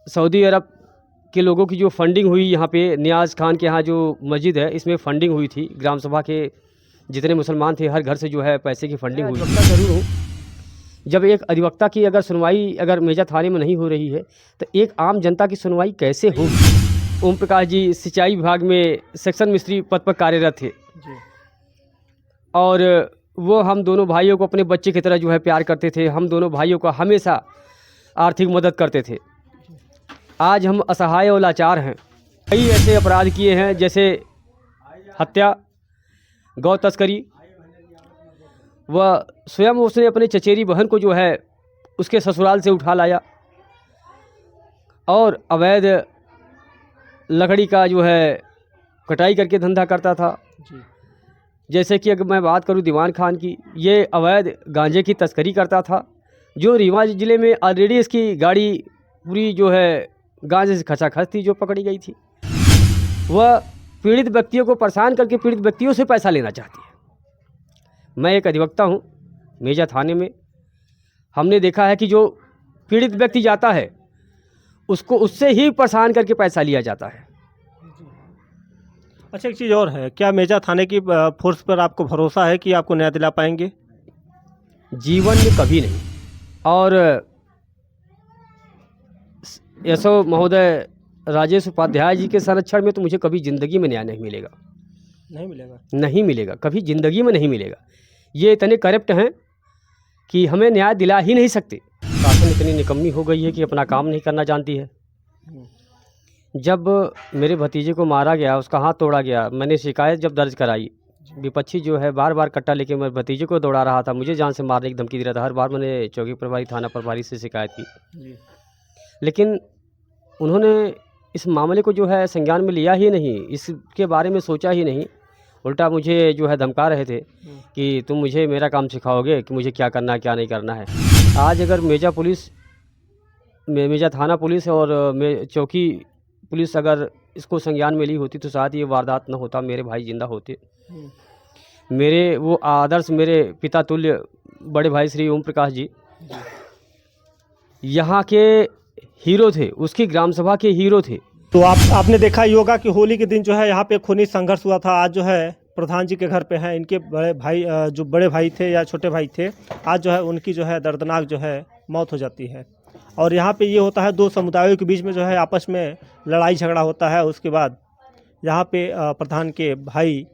Saudi अरब के लोगों की जो फंडिंग हुई यहाँ पे नियाज़ खान के यहाँ जो मस्जिद है इसमें फंडिंग हुई थी। ग्राम सभा के जितने मुसलमान थे हर घर से जो है पैसे की फंडिंग हुई। अधिवक्ता ज़रूर हूँ। जब एक अधिवक्ता की अगर सुनवाई अगर मेजा थाने में नहीं हो रही है तो एक आम जनता की सुनवाई कैसे हो। ओम प्रकाश जी सिंचाई विभाग में सेक्शन मिस्त्री पद पर कार्यरत थे जी। और वो हम दोनों भाइयों को अपने बच्चे की तरह जो है प्यार करते थे। हम दोनों भाइयों का हमेशा आर्थिक मदद करते थे। आज हम असहाय और लाचार हैं। कई ऐसे अपराध किए हैं जैसे हत्या, गौ तस्करी। वह स्वयं उसने अपने चचेरी बहन को जो है उसके ससुराल से उठा लाया और अवैध लकड़ी का जो है कटाई करके धंधा करता था जी। जैसे कि अगर मैं बात करूं दीवान खान की, ये अवैध गांजे की तस्करी करता था जो रीवा ज़िले में ऑलरेडी इसकी गाड़ी पूरी जो है गांजे से खचाखच थी जो पकड़ी गई थी। वह पीड़ित व्यक्तियों को परेशान करके पीड़ित व्यक्तियों से पैसा लेना चाहती है। मैं एक अधिवक्ता हूँ मेजा थाने में। हमने देखा है कि जो पीड़ित व्यक्ति जाता है उसको उससे ही परेशान करके पैसा लिया जाता है। अच्छा, एक चीज़ और है, क्या मेजा थाने की फोर्स पर आपको भरोसा है कि आपको न्याय दिला पाएंगे? जीवन में कभी नहीं। और यशो महोदय राजेश उपाध्याय जी के संरक्षण में तो मुझे कभी ज़िंदगी में न्याय नहीं मिलेगा। नहीं मिलेगा, कभी ज़िंदगी में नहीं मिलेगा। ये इतने करप्ट हैं कि हमें न्याय दिला ही नहीं सकते। शासन इतनी निकम्मी हो गई है कि अपना काम नहीं करना जानती है। जब मेरे भतीजे को मारा गया, उसका हाथ तोड़ा गया, मैंने शिकायत जब दर्ज कराई, विपक्षी जो है बार बार कट्टा लेके मेरे भतीजे को दौड़ा रहा था, मुझे जान से मारने की धमकी दे रहा था। हर बार मैंने चौकी प्रभारी, थाना प्रभारी से शिकायत की, लेकिन उन्होंने इस मामले को जो है संज्ञान में लिया ही नहीं, इसके बारे में सोचा ही नहीं। उल्टा मुझे जो है धमका रहे थे कि तुम मुझे मेरा काम सिखाओगे कि मुझे क्या करना है क्या नहीं करना है। आज अगर मेजा पुलिस, मेजा थाना पुलिस और चौकी पुलिस अगर इसको संज्ञान में ली होती तो शायद ये वारदात न होता, मेरे भाई जिंदा होते। मेरे वो आदर्श मेरे पिता तुल्य बड़े भाई श्री ओम प्रकाश जी यहाँ के हीरो थे, उसकी ग्राम सभा के हीरो थे। तो आपने देखा ही होगा कि होली के दिन जो है यहाँ पे खूनी संघर्ष हुआ था। आज जो है प्रधान जी के घर पे हैं, इनके बड़े भाई जो बड़े भाई थे या छोटे भाई थे, आज जो है उनकी जो है दर्दनाक जो है मौत हो जाती है। और यहाँ पे ये होता है दो समुदायों के बीच में जो है आपस में लड़ाई झगड़ा होता है। उसके बाद यहाँ पे प्रधान के भाई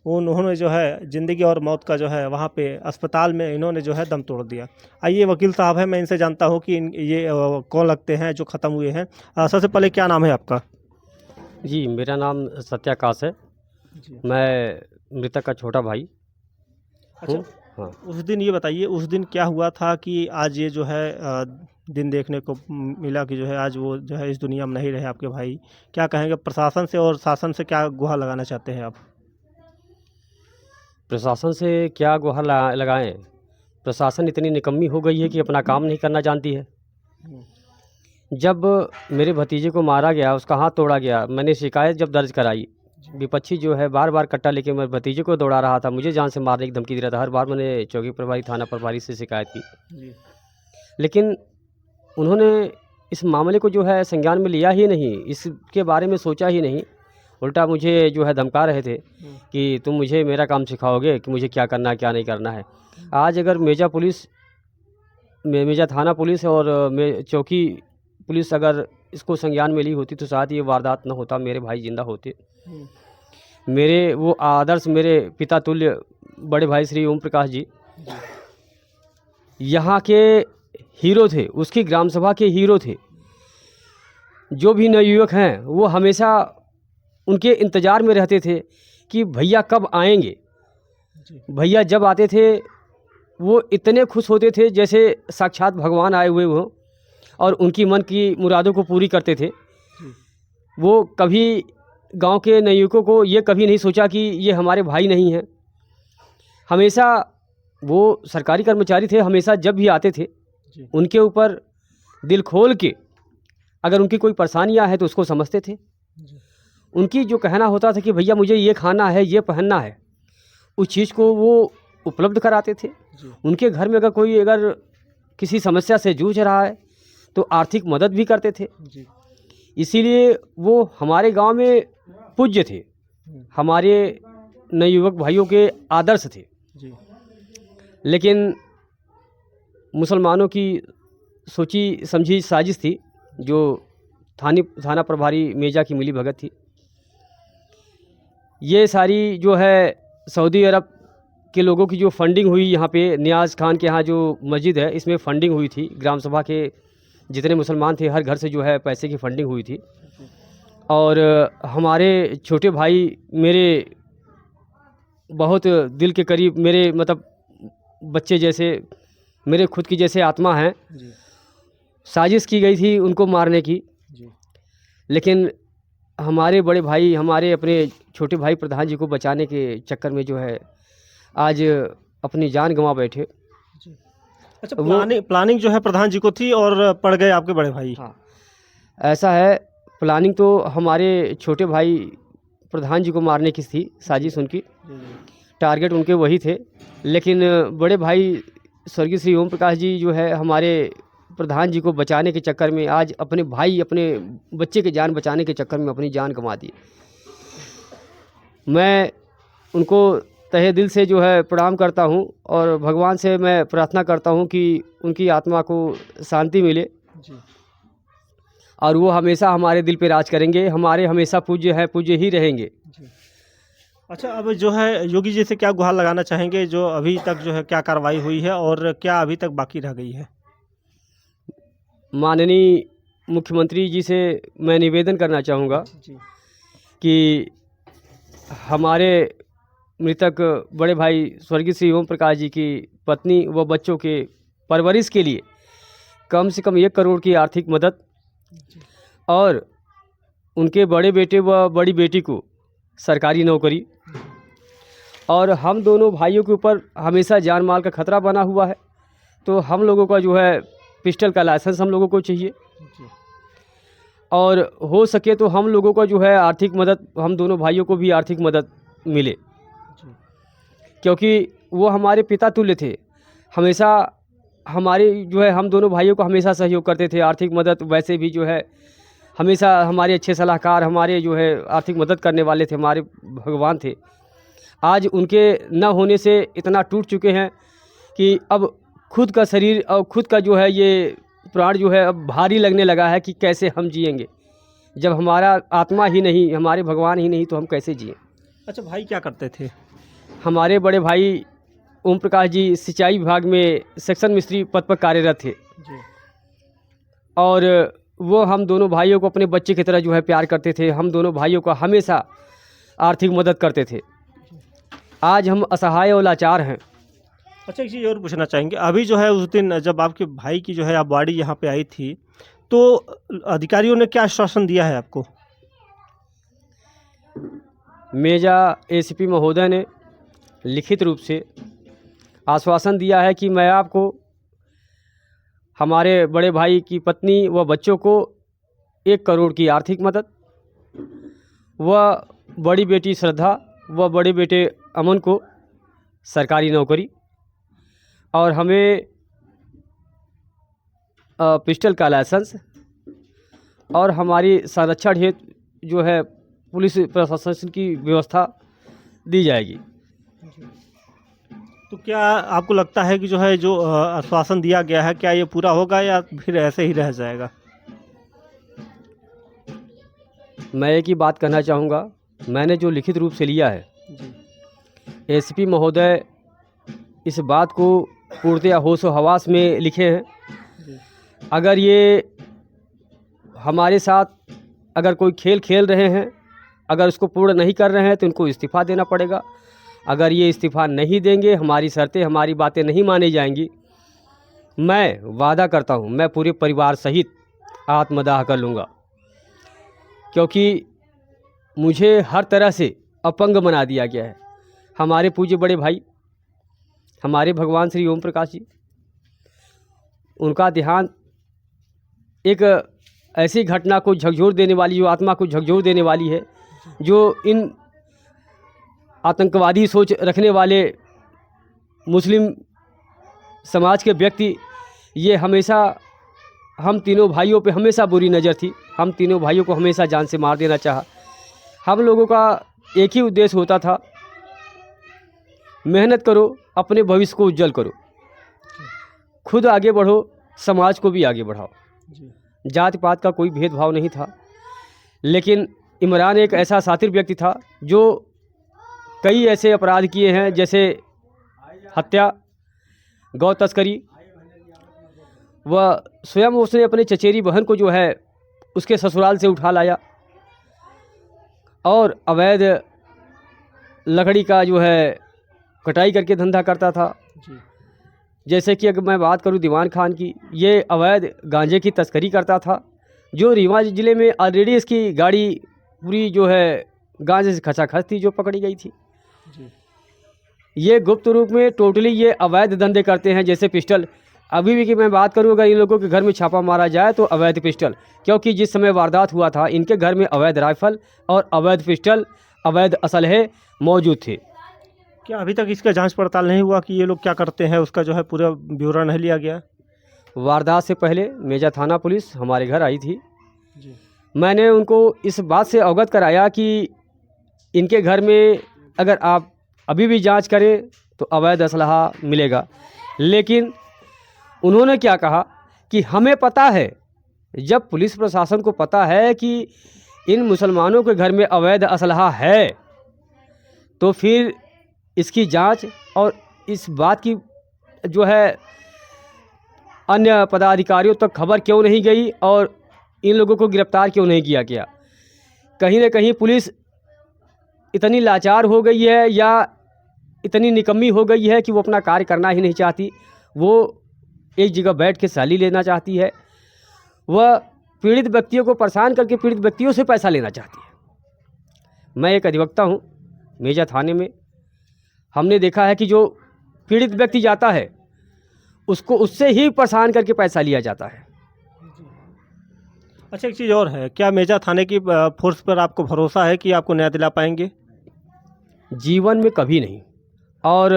उन्होंने जो है ज़िंदगी और मौत का जो है वहाँ पे अस्पताल में इन्होंने जो है दम तोड़ दिया। आइए वकील साहब हैं, मैं इनसे जानता हूँ कि ये कौन लगते हैं जो ख़त्म हुए हैं। सबसे पहले क्या नाम है आपका? जी, मेरा नाम सत्याकाश है। मैं मृतक का छोटा भाई। अच्छा, हाँ। उस दिन ये बताइए, उस दिन क्या हुआ था कि आज ये जो है दिन देखने को मिला कि जो है आज वो जो है इस दुनिया में नहीं रहे आपके भाई। क्या कहेंगे प्रशासन से और शासन से, क्या गुहार लगाना चाहते हैं आप? प्रशासन से क्या गुहार लगाएं? प्रशासन इतनी निकम्मी हो गई है कि अपना काम नहीं करना जानती है। जब मेरे भतीजे को मारा गया, उसका हाथ तोड़ा गया, मैंने शिकायत जब दर्ज कराई, विपक्षी जो है बार बार कट्टा लेके मेरे भतीजे को दौड़ा रहा था, मुझे जान से मारने की धमकी दे रहा था। हर बार मैंने चौकी प्रभारी, थाना प्रभारी से शिकायत की, लेकिन उन्होंने इस मामले को जो है संज्ञान में लिया ही नहीं, इसके बारे में सोचा ही नहीं। उल्टा मुझे जो है धमका रहे थे कि तुम मुझे मेरा काम सिखाओगे कि मुझे क्या करना है क्या नहीं करना है। आज अगर मेजा पुलिस, मेजा थाना पुलिस और चौकी पुलिस अगर इसको संज्ञान में ली होती तो शायद ये वारदात न होता, मेरे भाई जिंदा होते। मेरे वो आदर्श मेरे पिता तुल्य बड़े भाई श्री ओम प्रकाश जी यहाँ के हीरो थे, उसकी ग्राम सभा के हीरो थे। जो भी नवयुवक हैं वो हमेशा उनके इंतज़ार में रहते थे कि भैया कब आएंगे। भैया जब आते थे वो इतने खुश होते थे जैसे साक्षात भगवान आए हुए हों और उनकी मन की मुरादों को पूरी करते थे। वो कभी गांव के नवयुवकों को ये कभी नहीं सोचा कि ये हमारे भाई नहीं हैं। हमेशा वो सरकारी कर्मचारी थे, हमेशा जब भी आते थे उनके ऊपर दिल खोल के अगर उनकी कोई परेशानियां है तो उसको समझते थे। उनकी जो कहना होता था कि भैया मुझे ये खाना है, ये पहनना है, उस चीज़ को वो उपलब्ध कराते थे। उनके घर में अगर किसी समस्या से जूझ रहा है तो आर्थिक मदद भी करते थे। इसीलिए वो हमारे गांव में पूज्य थे, हमारे नवयुवक भाइयों के आदर्श थे। जी। लेकिन मुसलमानों की सोची समझी साजिश थी, जो थाना प्रभारी मेजा की मिली भगत थी। ये सारी जो है सऊदी अरब के लोगों की जो फंडिंग हुई, यहाँ पे नियाज़ खान के यहाँ जो मस्जिद है इसमें फंडिंग हुई थी। ग्राम सभा के जितने मुसलमान थे हर घर से जो है पैसे की फंडिंग हुई थी। और हमारे छोटे भाई मेरे बहुत दिल के करीब, मेरे मतलब बच्चे जैसे, मेरे खुद की जैसे आत्मा हैं। जी। साजिश की गई थी उनको मारने की। जी। लेकिन हमारे बड़े भाई, हमारे अपने छोटे भाई प्रधान जी को बचाने के चक्कर में जो है आज अपनी जान गंवा बैठे। जी। अच्छा, प्लानिंग जो है प्रधान जी को थी और पड़ गए आपके बड़े भाई। हाँ, ऐसा है। प्लानिंग तो हमारे छोटे भाई प्रधान जी को मारने की थी, साजिश उनकी, टारगेट उनके वही थे। लेकिन बड़े भाई स्वर्गीय श्री ओम प्रकाश जी जो है हमारे प्रधान जी को बचाने के चक्कर में आज अपने भाई, अपने बच्चे की जान बचाने के चक्कर में अपनी जान गंवा दी। मैं उनको तहे दिल से जो है प्रणाम करता हूँ और भगवान से मैं प्रार्थना करता हूँ कि उनकी आत्मा को शांति मिले। जी। और वो हमेशा हमारे दिल पे राज करेंगे, हमारे हमेशा पूज्य हैं, पूज्य ही रहेंगे। जी। अच्छा, अब जो है योगी जी से क्या गुहार लगाना चाहेंगे, जो अभी तक जो है क्या कार्रवाई हुई है और क्या अभी तक बाकी रह गई है? माननीय मुख्यमंत्री जी से मैं निवेदन करना चाहूँगा जी। कि हमारे मृतक बड़े भाई स्वर्गीय श्री ओम प्रकाश जी की पत्नी व बच्चों के परवरिश के लिए कम से कम 1 करोड़ की आर्थिक मदद और उनके बड़े बेटे व बड़ी बेटी को सरकारी नौकरी, और हम दोनों भाइयों के ऊपर हमेशा जान माल का खतरा बना हुआ है, तो हम लोगों का जो है पिस्टल का लाइसेंस हम लोगों को चाहिए। और हो सके तो हम लोगों का जो है आर्थिक मदद, हम दोनों भाइयों को भी आर्थिक मदद मिले, क्योंकि वो हमारे पिता तुल्य थे। हमेशा हमारे जो है हम दोनों भाइयों को हमेशा सहयोग करते थे, आर्थिक मदद वैसे भी जो है हमेशा हमारे अच्छे सलाहकार, हमारे जो है आर्थिक मदद करने वाले थे, हमारे भगवान थे। आज उनके न होने से इतना टूट चुके हैं कि अब खुद का शरीर और खुद का जो है ये प्राण जो है अब भारी लगने लगा है कि कैसे हम जिएंगे, जब हमारा आत्मा ही नहीं, हमारे भगवान ही नहीं, तो हम कैसे जिएं। अच्छा, भाई क्या करते थे? हमारे बड़े भाई ओम प्रकाश जी सिंचाई विभाग में सेक्शन मिस्त्री पद पर कार्यरत थे। जी। और वो हम दोनों भाइयों को अपने बच्चे की तरह जो है प्यार करते थे, हम दोनों भाइयों को हमेशा आर्थिक मदद करते थे। आज हम असहाय और लाचार हैं। अच्छा, एक चीज़ और पूछना चाहेंगे, अभी जो है उस दिन जब आपके भाई की जो है आप बॉडी यहाँ पे आई थी, तो अधिकारियों ने क्या आश्वासन दिया है आपको? मेजा एसीपी महोदय ने लिखित रूप से आश्वासन दिया है कि मैं आपको हमारे बड़े भाई की पत्नी व बच्चों को 1 करोड़ की आर्थिक मदद व बड़ी बेटी श्रद्धा व बड़े बेटे अमन को सरकारी नौकरी और हमें पिस्टल का लाइसेंस और हमारी संरक्षण हेतु जो है पुलिस प्रशासन की व्यवस्था दी जाएगी। तो क्या आपको लगता है कि जो है जो आश्वासन दिया गया है, क्या ये पूरा होगा या फिर ऐसे ही रह जाएगा? मैं एक ही बात कहना चाहूँगा, मैंने जो लिखित रूप से लिया है, एसपी महोदय इस बात को पूर्णतया होश व हवास में लिखे हैं। अगर ये हमारे साथ अगर कोई खेल खेल रहे हैं, अगर उसको पूर्ण नहीं कर रहे हैं तो इनको इस्तीफ़ा देना पड़ेगा। अगर ये इस्तीफ़ा नहीं देंगे, हमारी शर्तें, हमारी बातें नहीं मानी जाएंगी, मैं वादा करता हूँ मैं पूरे परिवार सहित आत्मदाह कर लूँगा, क्योंकि मुझे हर तरह से अपंग बना दिया गया है। हमारे पूज्य बड़े भाई, हमारे भगवान श्री ओम प्रकाश जी, उनका ध्यान एक ऐसी घटना को झकझोर देने वाली, जो आत्मा को झकझोर देने वाली है, जो इन आतंकवादी सोच रखने वाले मुस्लिम समाज के व्यक्ति ये हमेशा हम तीनों भाइयों पे हमेशा बुरी नज़र थी। हम तीनों भाइयों को हमेशा जान से मार देना चाहा। हम लोगों का एक ही उद्देश्य होता था, मेहनत करो, अपने भविष्य को उज्जवल करो, खुद आगे बढ़ो, समाज को भी आगे बढ़ाओ। जात पात का कोई भेदभाव नहीं था। लेकिन इमरान एक ऐसा शातिर व्यक्ति था जो कई ऐसे अपराध किए हैं, जैसे हत्या, गौ तस्करी। वह स्वयं उसने अपने चचेरी बहन को जो है उसके ससुराल से उठा लाया और अवैध लकड़ी का जो है कटाई करके धंधा करता था। जैसे कि अगर मैं बात करूं दीवान खान की, ये अवैध गांजे की तस्करी करता था, जो रीवा ज़िले में ऑलरेडी इसकी गाड़ी पूरी जो है गांजे से खचाखच थी, जो पकड़ी गई थी। ये गुप्त रूप में टोटली ये अवैध धंधे करते हैं। जैसे पिस्टल, अभी भी की मैं बात करूं, अगर इन लोगों के घर में छापा मारा जाए तो अवैध पिस्टल, क्योंकि जिस समय वारदात हुआ था इनके घर में अवैध राइफल और अवैध पिस्टल, अवैध असलहे मौजूद थे। क्या अभी तक इसका जांच पड़ताल नहीं हुआ कि ये लोग क्या करते हैं, उसका जो है पूरा ब्यौरा नहीं लिया गया? वारदात से पहले मेजा थाना पुलिस हमारे घर आई थी। मैंने उनको इस बात से अवगत कराया कि इनके घर में अगर आप अभी भी जांच करें तो अवैध असलहा मिलेगा। लेकिन उन्होंने क्या कहा कि हमें पता है, जब पुलिस प्रशासन को पता है कि इन मुसलमानों के घर में अवैध असलहा है, तो फिर इसकी जांच और इस बात की जो है अन्य पदाधिकारियों तक खबर क्यों नहीं गई और इन लोगों को गिरफ्तार क्यों नहीं किया गया। कहीं ना कहीं पुलिस इतनी लाचार हो गई है या इतनी निकम्मी हो गई है कि वो अपना कार्य करना ही नहीं चाहती। वो एक जगह बैठ के सैलरी लेना चाहती है। वह पीड़ित व्यक्तियों को परेशान करके पीड़ित व्यक्तियों से पैसा लेना चाहती है। मैं एक अधिवक्ता हूँ मेजा थाने में। हमने देखा है कि जो पीड़ित व्यक्ति जाता है उसको उससे ही परेशान करके पैसा लिया जाता है। अच्छा, एक चीज़ और है, क्या मेजा थाने की फोर्स पर आपको भरोसा है कि आपको न्याय दिला पाएंगे? जीवन में कभी नहीं। और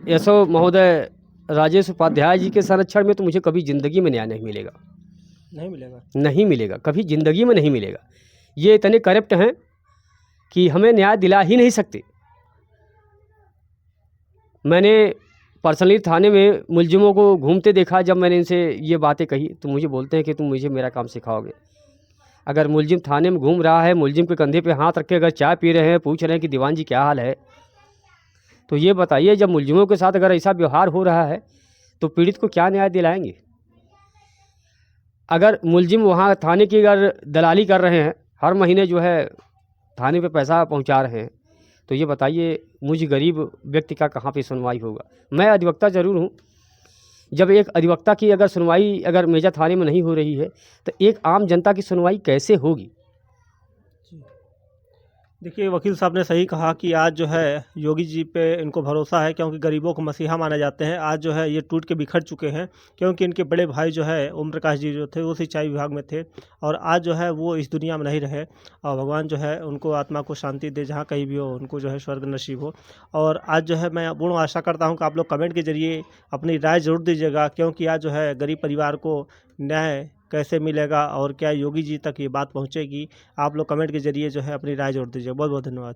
यशो महोदय राजेश उपाध्याय जी के संरक्षण में तो मुझे कभी ज़िंदगी में न्याय नहीं मिलेगा। नहीं मिलेगा? नहीं मिलेगा, कभी ज़िंदगी में नहीं मिलेगा। ये इतने करप्ट हैं कि हमें न्याय दिला ही नहीं सकते। मैंने पर्सनली थाने में मुलजिमों को घूमते देखा। जब मैंने इनसे ये बातें कही तो मुझे बोलते हैं कि तुम मुझे मेरा काम सिखाओगे। अगर मुलजिम थाने में घूम रहा है, मुलजिम के कंधे पे हाथ रख के अगर चाय पी रहे हैं, पूछ रहे हैं कि दीवान जी क्या हाल है, तो ये बताइए, जब मुलजिमों के साथ अगर ऐसा व्यवहार हो रहा है तो पीड़ित को क्या न्याय दिलाएंगे? अगर मुलजिम वहाँ थाने की अगर दलाली कर रहे हैं, हर महीने जो है थाने पे पैसा पहुँचा रहे हैं, तो ये बताइए मुझ गरीब व्यक्ति का कहाँ पे सुनवाई होगा? मैं अधिवक्ता ज़रूर हूँ। जब एक अधिवक्ता की अगर सुनवाई अगर मेजा थाने में नहीं हो रही है तो एक आम जनता की सुनवाई कैसे होगी? देखिए, वकील साहब ने सही कहा कि आज जो है योगी जी पे इनको भरोसा है, क्योंकि गरीबों को मसीहा माने जाते हैं। आज जो है ये टूट के बिखर चुके हैं, क्योंकि इनके बड़े भाई जो है ओम प्रकाश जी जो थे वो सिंचाई विभाग में थे और आज जो है वो इस दुनिया में नहीं रहे। और भगवान जो है उनको आत्मा को शांति दे, जहाँ कहीं भी हो उनको जो है स्वर्ग नसीब हो। और आज जो है मैं पूर्ण आशा करता हूँ कि आप लोग कमेंट के जरिए अपनी राय ज़रूर दीजिएगा, क्योंकि आज जो है गरीब परिवार को न्याय कैसे मिलेगा और क्या योगी जी तक ये बात पहुंचेगी? आप लोग कमेंट के जरिए जो है अपनी राय जोड़ दीजिए। बहुत बहुत धन्यवाद।